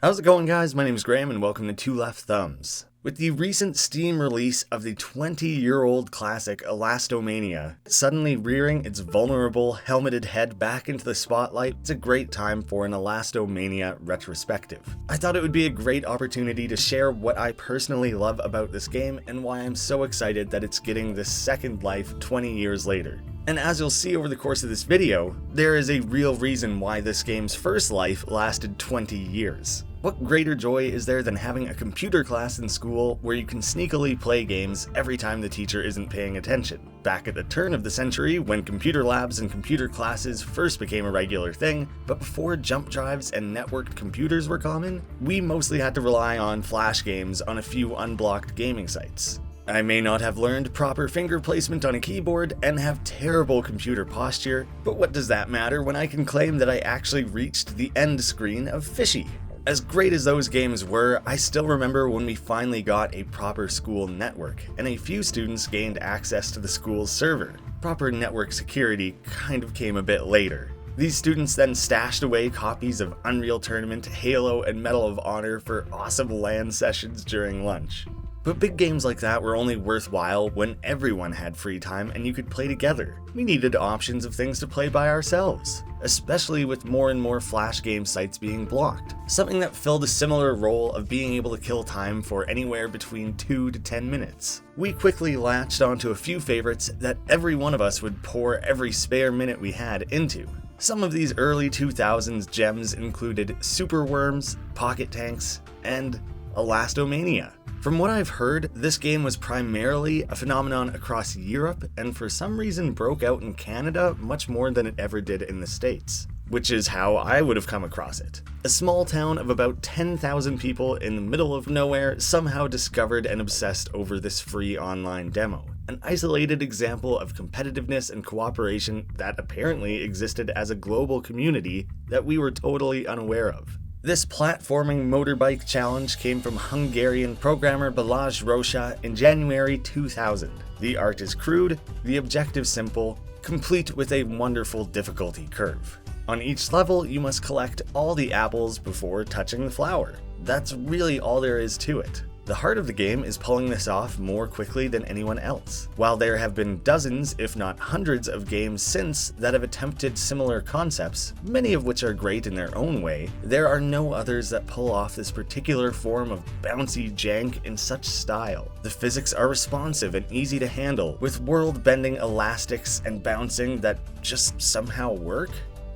How's it going, guys? My name is Graham and welcome to Two Left Thumbs. With the recent Steam release of the 20-year-old classic Elasto Mania suddenly rearing its vulnerable, helmeted head back into the spotlight, it's a great time for an Elasto Mania Retrospective. I thought it would be a great opportunity to share what I personally love about this game and why I'm so excited that it's getting this second life 20 years later. And as you'll see over the course of this video, there is a real reason why this game's first life lasted 20 years. What greater joy is there than having a computer class in school where you can sneakily play games every time the teacher isn't paying attention? Back at the turn of the century, when computer labs and computer classes first became a regular thing, but before jump drives and networked computers were common, we mostly had to rely on flash games on a few unblocked gaming sites. I may not have learned proper finger placement on a keyboard and have terrible computer posture, but what does that matter when I can claim that I actually reached the end screen of Fishy? As great as those games were, I still remember when we finally got a proper school network, and a few students gained access to the school's server. Proper network security kind of came a bit later. These students then stashed away copies of Unreal Tournament, Halo, and Medal of Honor for awesome LAN sessions during lunch. But big games like that were only worthwhile when everyone had free time and you could play together. We needed options of things to play by ourselves, especially with more and more flash game sites being blocked. Something that filled a similar role of being able to kill time for anywhere between 2 to 10 minutes. We quickly latched onto a few favorites that every one of us would pour every spare minute we had into. Some of these early 2000s gems included Super Worms, Pocket Tanks, and Elasto Mania. From what I've heard, this game was primarily a phenomenon across Europe and for some reason broke out in Canada much more than it ever did in the States, which is how I would have come across it. A small town of about 10,000 people in the middle of nowhere somehow discovered and obsessed over this free online demo. An isolated example of competitiveness and cooperation that apparently existed as a global community that we were totally unaware of. This platforming motorbike challenge came from Hungarian programmer Balázs Rosa in January 2000. The art is crude, the objective simple, complete with a wonderful difficulty curve. On each level, you must collect all the apples before touching the flower. That's really all there is to it. The heart of the game is pulling this off more quickly than anyone else. While there have been dozens, if not hundreds, of games since that have attempted similar concepts, many of which are great in their own way, there are no others that pull off this particular form of bouncy jank in such style. The physics are responsive and easy to handle, with world-bending elastics and bouncing that just somehow work.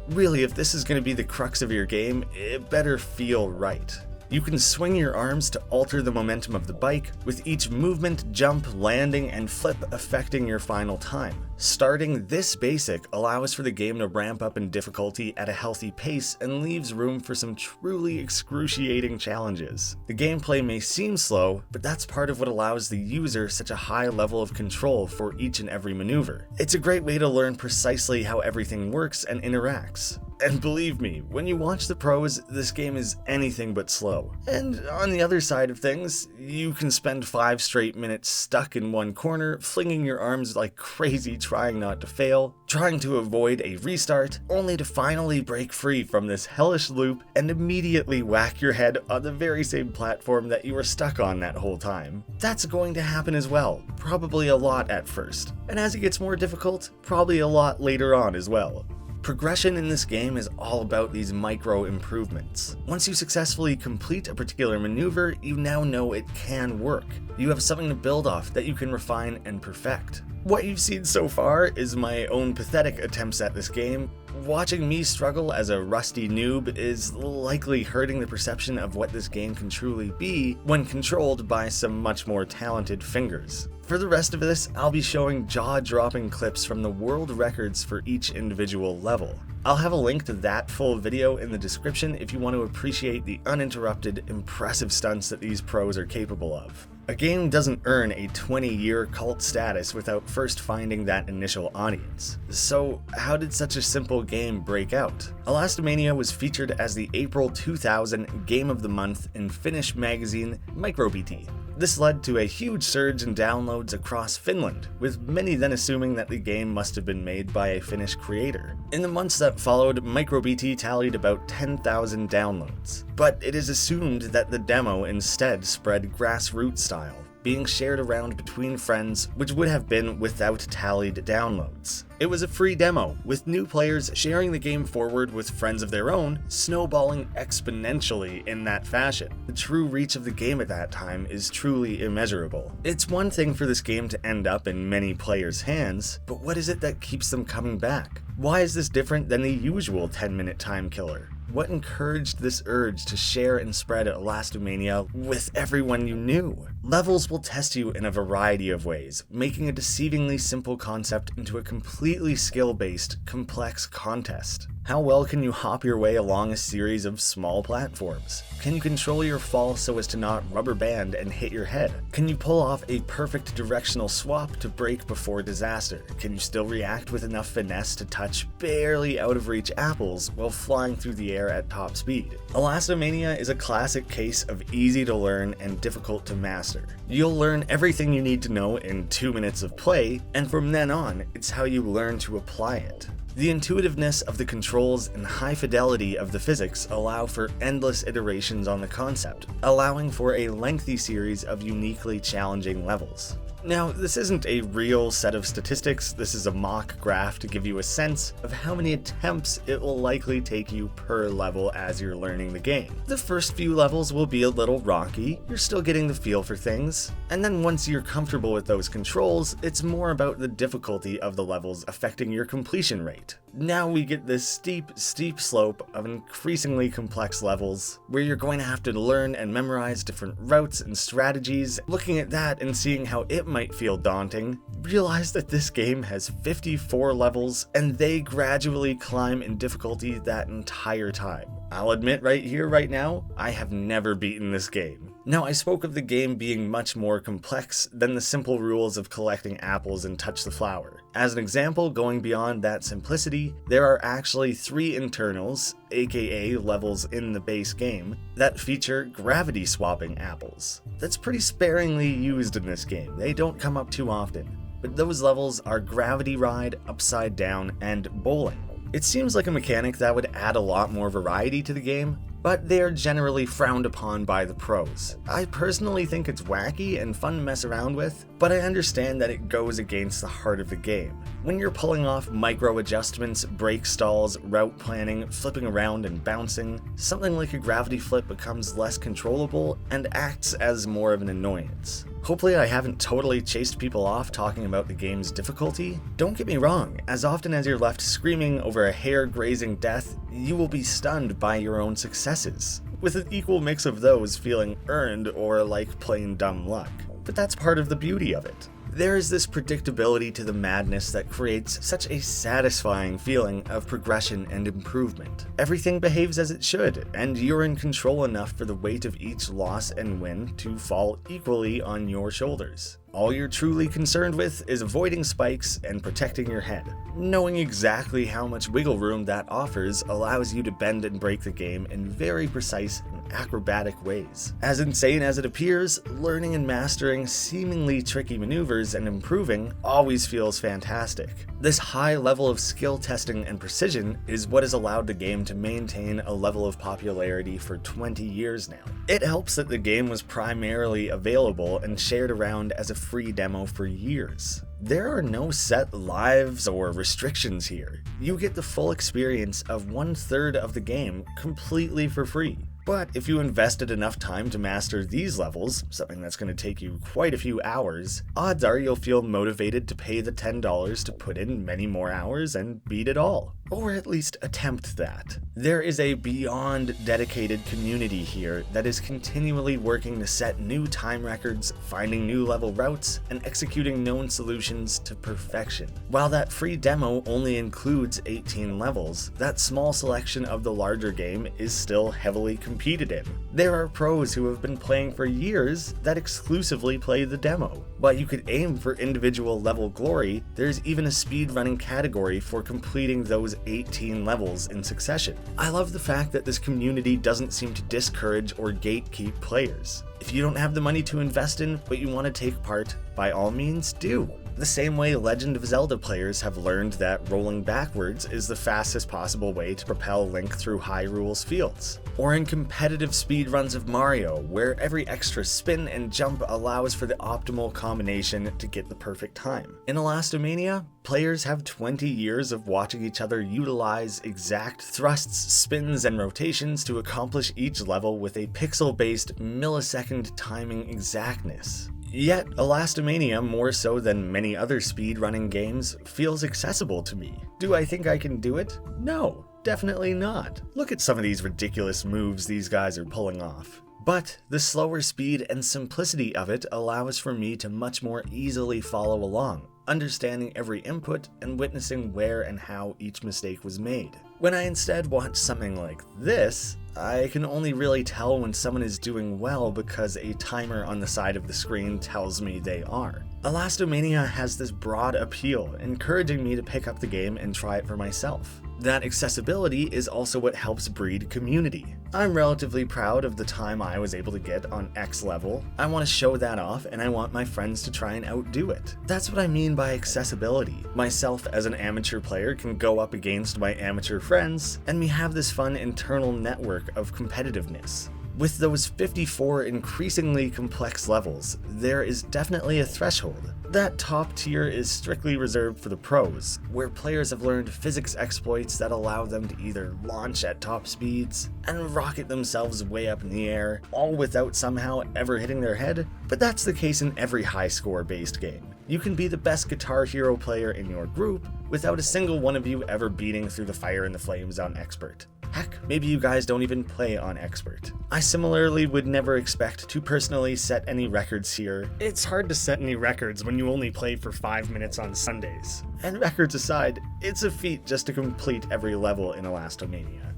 Really, if this is going to be the crux of your game, it better feel right. You can swing your arms to alter the momentum of the bike, with each movement, jump, landing, and flip affecting your final time. Starting this basic allows for the game to ramp up in difficulty at a healthy pace and leaves room for some truly excruciating challenges. The gameplay may seem slow, but that's part of what allows the user such a high level of control for each and every maneuver. It's a great way to learn precisely how everything works and interacts. And believe me, when you watch the pros, this game is anything but slow. And on the other side of things, you can spend 5 straight minutes stuck in one corner, flinging your arms like crazy trying not to fail, trying to avoid a restart, only to finally break free from this hellish loop and immediately whack your head on the very same platform that you were stuck on that whole time. That's going to happen as well, probably a lot at first. And as it gets more difficult, probably a lot later on as well. Progression in this game is all about these micro improvements. Once you successfully complete a particular maneuver, you now know it can work. You have something to build off that you can refine and perfect. What you've seen so far is my own pathetic attempts at this game. Watching me struggle as a rusty noob is likely hurting the perception of what this game can truly be when controlled by some much more talented fingers. For the rest of this, I'll be showing jaw-dropping clips from the world records for each individual level. I'll have a link to that full video in the description if you want to appreciate the uninterrupted, impressive stunts that these pros are capable of. A game doesn't earn a 20-year cult status without first finding that initial audience. So how did such a simple game break out? ElastoMania was featured as the April 2000 Game of the Month in Finnish magazine MicroBT. This led to a huge surge in downloads across Finland, with many then assuming that the game must have been made by a Finnish creator. In the months that followed, MicroBT tallied about 10,000 downloads. but it is assumed that the demo instead spread grassroots style, being shared around between friends, which would have been without tallied downloads. It was a free demo, with new players sharing the game forward with friends of their own, snowballing exponentially in that fashion. The true reach of the game at that time is truly immeasurable. It's one thing for this game to end up in many players' hands, but what is it that keeps them coming back? Why is this different than the usual 10-minute time killer? What encouraged this urge to share and spread ElastoMania with everyone you knew? Levels will test you in a variety of ways, making a deceivingly simple concept into a completely skill-based, complex contest. How well can you hop your way along a series of small platforms? Can you control your fall so as to not rubber band and hit your head? Can you pull off a perfect directional swap to brake before disaster? Can you still react with enough finesse to touch barely out of reach apples while flying through the air at top speed? ElastoMania is a classic case of easy to learn and difficult to master. You'll learn everything you need to know in 2 minutes of play, and from then on, it's how you learn to apply it. The intuitiveness of the controls and high fidelity of the physics allow for endless iterations on the concept, allowing for a lengthy series of uniquely challenging levels. Now, this isn't a real set of statistics, this is a mock graph to give you a sense of how many attempts it will likely take you per level as you're learning the game. The first few levels will be a little rocky, you're still getting the feel for things, and then once you're comfortable with those controls, it's more about the difficulty of the levels affecting your completion rate. Now we get this steep slope of increasingly complex levels, where you're going to have to learn and memorize different routes and strategies. Looking at that and seeing how it might feel daunting, realize that this game has 54 levels, and they gradually climb in difficulty that entire time. I'll admit right here, right now, I have never beaten this game. Now, I spoke of the game being much more complex than the simple rules of collecting apples and touch the flower. As an example, going beyond that simplicity, there are actually 3 internals, aka levels in the base game, that feature gravity swapping apples. That's pretty sparingly used in this game, they don't come up too often. But those levels are Gravity Ride, Upside Down, and Bowling. It seems like a mechanic that would add a lot more variety to the game, but they are generally frowned upon by the pros. I personally think it's wacky and fun to mess around with, but I understand that it goes against the heart of the game. When you're pulling off micro adjustments, brake stalls, route planning, flipping around and bouncing, something like a gravity flip becomes less controllable and acts as more of an annoyance. Hopefully I haven't totally chased people off talking about the game's difficulty. Don't get me wrong, as often as you're left screaming over a hair-grazing death, you will be stunned by your own successes, with an equal mix of those feeling earned or like plain dumb luck. But that's part of the beauty of it. There is this predictability to the madness that creates such a satisfying feeling of progression and improvement. Everything behaves as it should, and you're in control enough for the weight of each loss and win to fall equally on your shoulders. All you're truly concerned with is avoiding spikes and protecting your head. Knowing exactly how much wiggle room that offers allows you to bend and break the game in very precise and acrobatic ways. As insane as it appears, learning and mastering seemingly tricky maneuvers and improving always feels fantastic. This high level of skill testing and precision is what has allowed the game to maintain a level of popularity for 20 years now. It helps that the game was primarily available and shared around as a free demo for years. There are no set lives or restrictions here. You get the full experience of 1/3 of the game completely for free. But if you invested enough time to master these levels, something that's going to take you quite a few hours, odds are you'll feel motivated to pay the $10 to put in many more hours and beat it all. Or at least attempt that. There is a beyond dedicated community here that is continually working to set new time records, finding new level routes, and executing known solutions to perfection. While that free demo only includes 18 levels, that small selection of the larger game is still heavily competed in. There are pros who have been playing for years that exclusively play the demo. While you could aim for individual level glory, there's even a speedrunning category for completing those 18 levels in succession. I love the fact that this community doesn't seem to discourage or gatekeep players. If you don't have the money to invest in, but you want to take part, by all means do. the same way Legend of Zelda players have learned that rolling backwards is the fastest possible way to propel Link through Hyrule's fields. Or in competitive speedruns of Mario, where every extra spin and jump allows for the optimal combination to get the perfect time. In Elasto Mania, players have 20 years of watching each other utilize exact thrusts, spins, and rotations to accomplish each level with a pixel-based millisecond timing exactness. Yet, Elasto Mania, more so than many other speedrunning games, feels accessible to me. Do I think I can do it? No, definitely not. Look at some of these ridiculous moves these guys are pulling off. But the slower speed and simplicity of it allows for me to much more easily follow along, understanding every input and witnessing where and how each mistake was made. When I instead watch something like this, I can only really tell when someone is doing well because a timer on the side of the screen tells me they are. Elasto Mania has this broad appeal, encouraging me to pick up the game and try it for myself. That accessibility is also what helps breed community. I'm relatively proud of the time I was able to get on X level. I want to show that off, and I want my friends to try and outdo it. That's what I mean by accessibility. Myself as an amateur player can go up against my amateur friends, and we have this fun internal network of competitiveness. With those 54 increasingly complex levels, there is definitely a threshold. That top tier is strictly reserved for the pros, where players have learned physics exploits that allow them to either launch at top speeds and rocket themselves way up in the air, all without somehow ever hitting their head. But that's the case in every high score based game. You can be the best Guitar Hero player in your group without a single one of you ever beating through the fire and the flames on Expert. Heck, maybe you guys don't even play on Expert. I similarly would never expect to personally set any records here. It's hard to set any records when you only play for 5 minutes on Sundays. And records aside, it's a feat just to complete every level in Elasto Mania.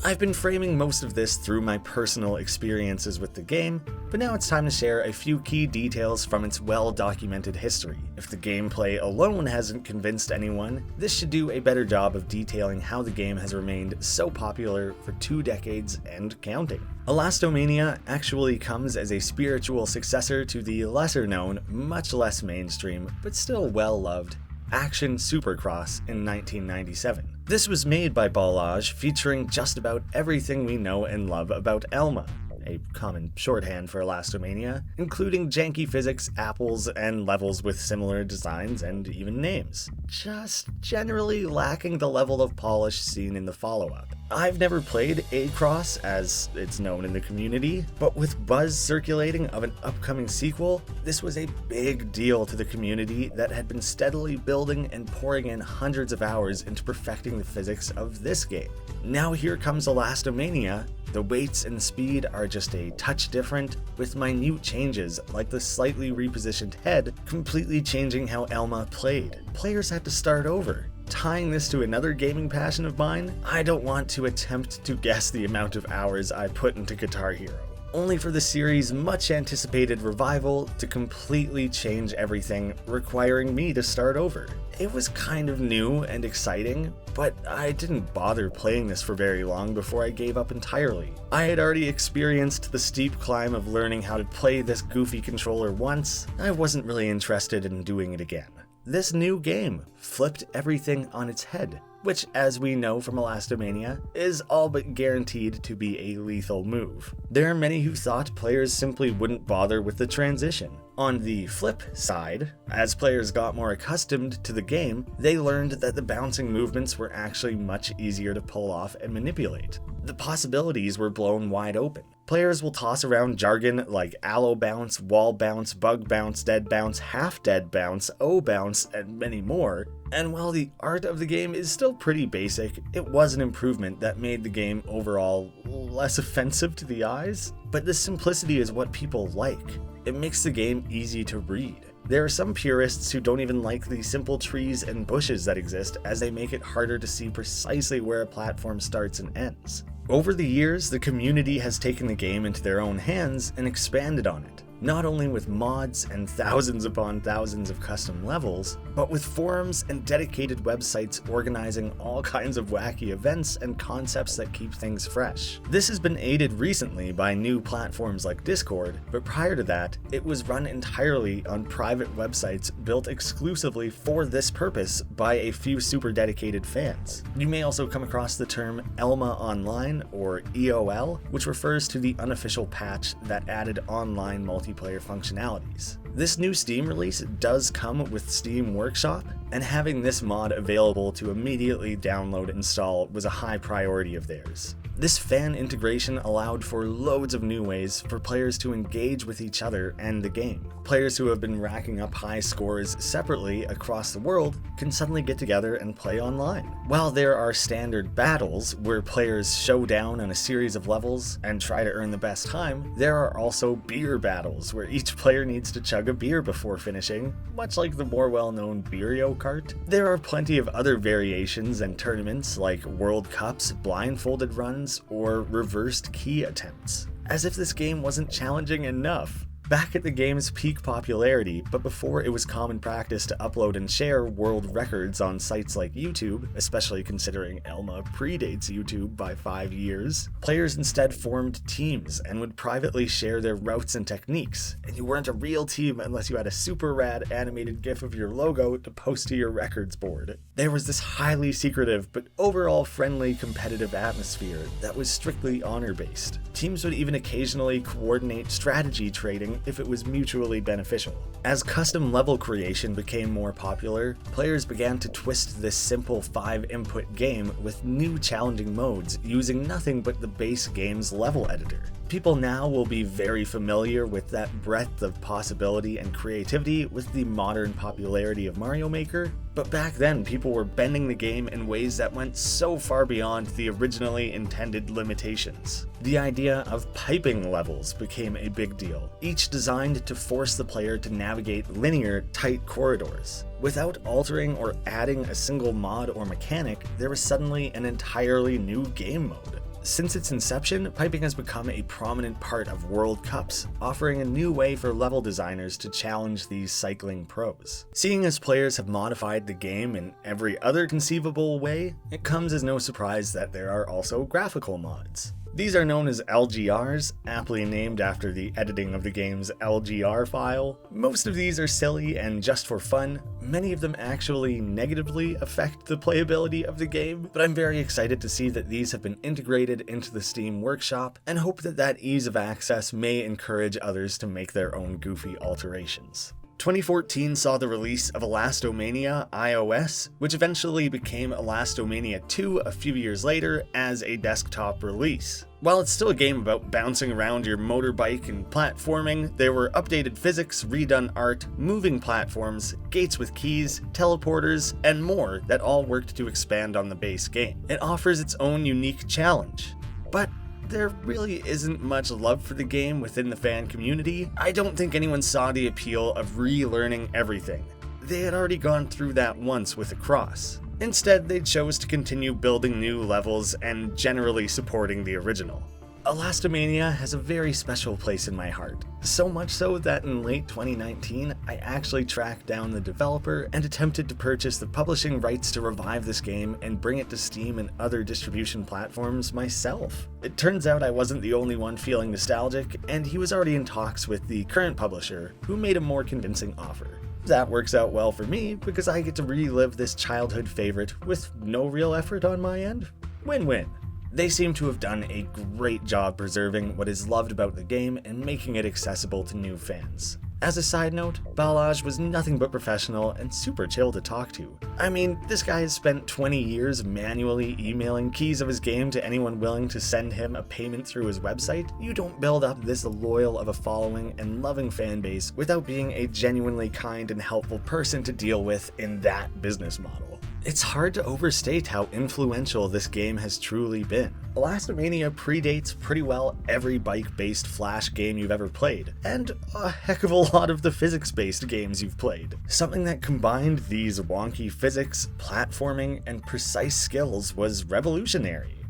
I've been framing most of this through my personal experiences with the game, but now it's time to share a few key details from its well-documented history. If the gameplay alone hasn't convinced anyone, this should do a better job of detailing how the game has remained so popular for 2 decades and counting. Elasto Mania actually comes as a spiritual successor to the lesser-known, much less mainstream, but still well-loved Action SuperCross in 1997. This was made by Ballage, featuring just about everything we know and love about ElMa, a common shorthand for Elasto Mania, including janky physics, apples, and levels with similar designs and even names. Just generally lacking the level of polish seen in the follow-up. I've never played A-Cross, as it's known in the community, but with buzz circulating of an upcoming sequel, this was a big deal to the community that had been steadily building and pouring in hundreds of hours into perfecting the physics of this game. Now here comes Elasto Mania. The weights and speed are just a touch different, with minute changes like the slightly repositioned head completely changing how ElMa played. Players had to start over. Tying this to another gaming passion of mine, I don't want to attempt to guess the amount of hours I put into Guitar Hero, only for the series' much anticipated revival to completely change everything, requiring me to start over. It was kind of new and exciting, but I didn't bother playing this for very long before I gave up entirely. I had already experienced the steep climb of learning how to play this goofy controller once. I wasn't really interested in doing it again. This new game flipped everything on its head, which, as we know from Elasto Mania, is all but guaranteed to be a lethal move. There are many who thought players simply wouldn't bother with the transition. On the flip side, as players got more accustomed to the game, they learned that the bouncing movements were actually much easier to pull off and manipulate. The possibilities were blown wide open. Players will toss around jargon like allo bounce, wall bounce, bug bounce, dead bounce, half dead bounce, O bounce, and many more. And while the art of the game is still pretty basic, it was an improvement that made the game overall less offensive to the eyes. But the simplicity is what people like. It makes the game easy to read. There are some purists who don't even like the simple trees and bushes that exist, as they make it harder to see precisely where a platform starts and ends. Over the years, the community has taken the game into their own hands and expanded on it. not only with mods and thousands upon thousands of custom levels, but with forums and dedicated websites organizing all kinds of wacky events and concepts that keep things fresh. This has been aided recently by new platforms like Discord, but prior to that, it was run entirely on private websites built exclusively for this purpose by a few super dedicated fans. You may also come across the term ElMa Online, or EOL, which refers to the unofficial patch that added online multiplayer functionalities. This new Steam release does come with Steam Workshop, and having this mod available to immediately download and install was a high priority of theirs. This fan integration allowed for loads of new ways for players to engage with each other and the game. Players who have been racking up high scores separately across the world can suddenly get together and play online. While there are standard battles where players show down on a series of levels and try to earn the best time, there are also beer battles where each player needs to chug a beer before finishing, much like the more well-known Beerio Kart. There are plenty of other variations and tournaments like World Cups, blindfolded runs, or reversed key attempts. As if this game wasn't challenging enough. Back at the game's peak popularity, but before it was common practice to upload and share world records on sites like YouTube, especially considering ElMa predates YouTube by 5 years, players instead formed teams and would privately share their routes and techniques, and you weren't a real team unless you had a super rad animated GIF of your logo to post to your records board. There was this highly secretive but overall friendly competitive atmosphere that was strictly honor-based. Teams would even occasionally coordinate strategy trading if it was mutually beneficial. As custom level creation became more popular, players began to twist this simple 5-input game with new challenging modes using nothing but the base game's level editor. People now will be very familiar with that breadth of possibility and creativity with the modern popularity of Mario Maker, but back then people were bending the game in ways that went so far beyond the originally intended limitations. The idea of piping levels became a big deal, each designed to force the player to navigate linear, tight corridors. Without altering or adding a single mod or mechanic, there was suddenly an entirely new game mode. Since its inception, piping has become a prominent part of World Cups, offering a new way for level designers to challenge these cycling pros. Seeing as players have modified the game in every other conceivable way, it comes as no surprise that there are also graphical mods. These are known as LGRs, aptly named after the editing of the game's LGR file. Most of these are silly and just for fun. Many of them actually negatively affect the playability of the game, but I'm very excited to see that these have been integrated into the Steam Workshop, and hope that that ease of access may encourage others to make their own goofy alterations. 2014 saw the release of ElastoMania iOS, which eventually became ElastoMania 2 a few years later as a desktop release. While it's still a game about bouncing around your motorbike and platforming, there were updated physics, redone art, moving platforms, gates with keys, teleporters, and more that all worked to expand on the base game. It offers its own unique challenge. But there really isn't much love for the game within the fan community. I don't think anyone saw the appeal of relearning everything. They had already gone through that once with a Cross. Instead, they chose to continue building new levels and generally supporting the original. ElastoMania has a very special place in my heart, so much so that in late 2019, I actually tracked down the developer and attempted to purchase the publishing rights to revive this game and bring it to Steam and other distribution platforms myself. It turns out I wasn't the only one feeling nostalgic, and he was already in talks with the current publisher, who made a more convincing offer. That works out well for me, because I get to relive this childhood favorite with no real effort on my end. Win-win. They seem to have done a great job preserving what is loved about the game and making it accessible to new fans. As a side note, Balaj was nothing but professional and super chill to talk to. I mean, this guy has spent 20 years manually emailing keys of his game to anyone willing to send him a payment through his website. You don't build up this loyal of a following and loving fan base without being a genuinely kind and helpful person to deal with in that business model. It's hard to overstate how influential this game has truly been. ElastoMania predates pretty well every bike-based Flash game you've ever played, and a heck of a lot of the physics-based games you've played. Something that combined these wonky physics, platforming, and precise skills was revolutionary.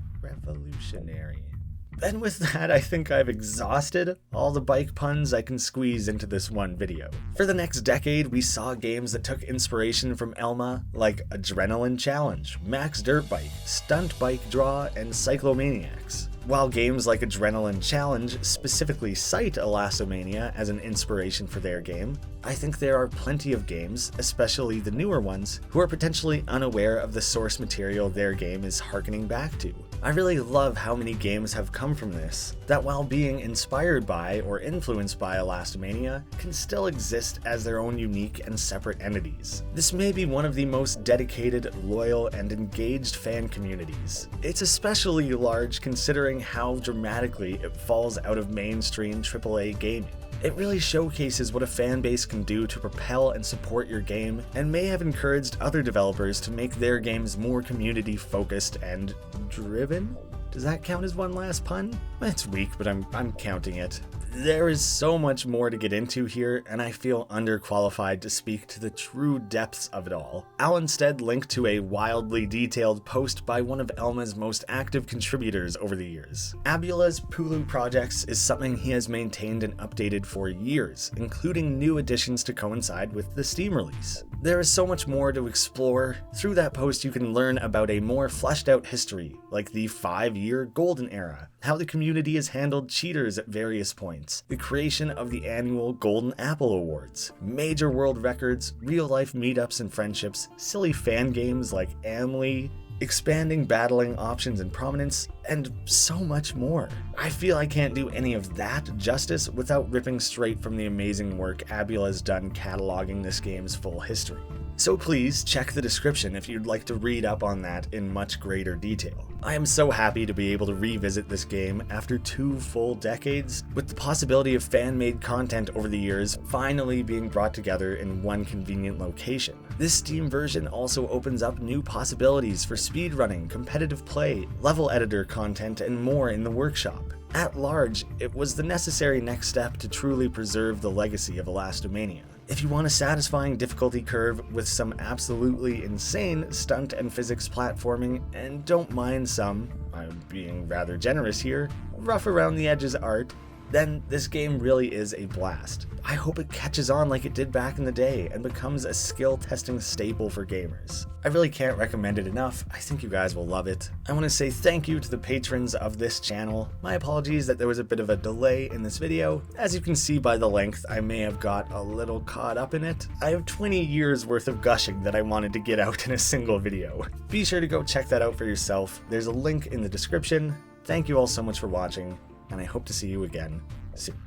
And with that, I think I've exhausted all the bike puns I can squeeze into this one video. For the next decade, we saw games that took inspiration from ElMa, like Adrenaline Challenge, Max Dirt Bike, Stunt Bike Draw, and Cyclomaniacs. While games like Adrenaline Challenge specifically cite Elasto Mania as an inspiration for their game, I think there are plenty of games, especially the newer ones, who are potentially unaware of the source material their game is harkening back to. I really love how many games have come from this, that while being inspired by or influenced by Elasto Mania, can still exist as their own unique and separate entities. This may be one of the most dedicated, loyal, and engaged fan communities. It's especially large considering how dramatically it falls out of mainstream AAA gaming. It really showcases what a fan base can do to propel and support your game, and may have encouraged other developers to make their games more community focused and driven? Does that count as one last pun? It's weak, but I'm counting it. There is so much more to get into here, and I feel underqualified to speak to the true depths of it all. I'll instead link to a wildly detailed post by one of ElMa's most active contributors over the years. Abula's Pulu projects is something he has maintained and updated for years, including new additions to coincide with the Steam release. There is so much more to explore. Through that post you can learn about a more fleshed out history, like the 5-year Golden Era, how the community has handled cheaters at various points, the creation of the annual Golden Apple Awards, major world records, real-life meetups and friendships, silly fan games like AlMe, expanding battling options and prominence, and so much more. I feel I can't do any of that justice without ripping straight from the amazing work Abula's done cataloging this game's full history. So please check the description if you'd like to read up on that in much greater detail. I am so happy to be able to revisit this game after 2 full decades, with the possibility of fan-made content over the years finally being brought together in one convenient location. This Steam version also opens up new possibilities for speedrunning, competitive play, level editor content, and more in the workshop. At large, it was the necessary next step to truly preserve the legacy of Elasto Mania. If you want a satisfying difficulty curve with some absolutely insane stunt and physics platforming, and don't mind some, I'm being rather generous here, rough around the edges art, then this game really is a blast. I hope it catches on like it did back in the day and becomes a skill testing staple for gamers. I really can't recommend it enough. I think you guys will love it. I want to say thank you to the patrons of this channel. My apologies that there was a bit of a delay in this video. As you can see by the length, I may have got a little caught up in it. I have 20 years worth of gushing that I wanted to get out in a single video. Be sure to go check that out for yourself. There's a link in the description. Thank you all so much for watching, and I hope to see you again soon.